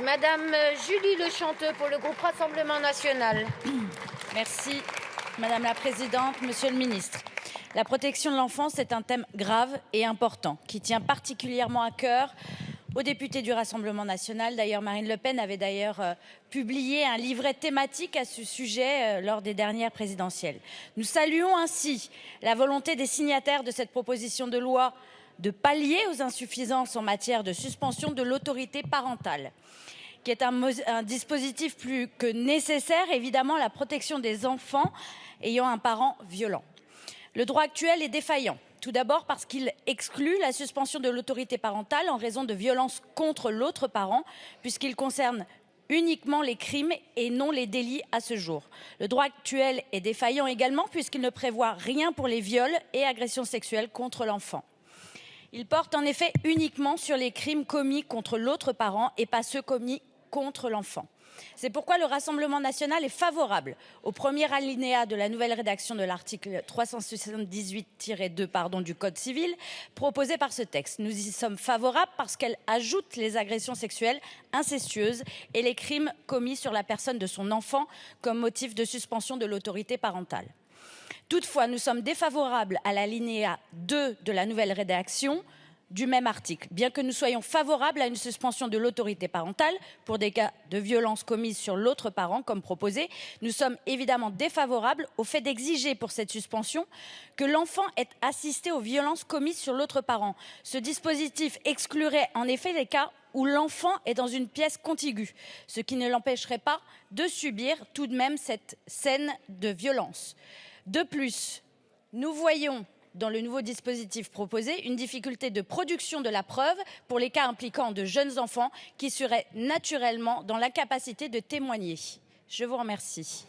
Madame Julie Lechanteux pour le groupe Rassemblement national. Merci Madame la Présidente, Monsieur le Ministre. La protection de l'enfance est un thème grave et important qui tient particulièrement à cœur aux députés du Rassemblement national. D'ailleurs, Marine Le Pen avait publié un livret thématique à ce sujet lors des dernières présidentielles. Nous saluons ainsi la volonté des signataires de cette proposition de loi de pallier aux insuffisances en matière de suspension de l'autorité parentale, qui est un dispositif plus que nécessaire, évidemment, la protection des enfants ayant un parent violent. Le droit actuel est défaillant. Tout d'abord parce qu'il exclut la suspension de l'autorité parentale en raison de violences contre l'autre parent, puisqu'il concerne uniquement les crimes et non les délits à ce jour. Le droit actuel est défaillant également puisqu'il ne prévoit rien pour les viols et agressions sexuelles contre l'enfant. Il porte en effet uniquement sur les crimes commis contre l'autre parent et pas ceux commis contre l'enfant. C'est pourquoi le Rassemblement national est favorable au premier alinéa de la nouvelle rédaction de l'article 378-2 du Code civil proposé par ce texte. Nous y sommes favorables parce qu'elle ajoute les agressions sexuelles incestueuses et les crimes commis sur la personne de son enfant comme motif de suspension de l'autorité parentale. Toutefois, nous sommes défavorables à l'alinéa 2 de la nouvelle rédaction du même article. Bien que nous soyons favorables à une suspension de l'autorité parentale pour des cas de violences commises sur l'autre parent, comme proposé, nous sommes évidemment défavorables au fait d'exiger pour cette suspension que l'enfant ait assisté aux violences commises sur l'autre parent. Ce dispositif exclurait en effet les cas où l'enfant est dans une pièce contiguë, ce qui ne l'empêcherait pas de subir tout de même cette scène de violence. De plus, nous voyons dans le nouveau dispositif proposé une difficulté de production de la preuve pour les cas impliquant de jeunes enfants qui seraient naturellement dans l'incapacité de témoigner. Je vous remercie.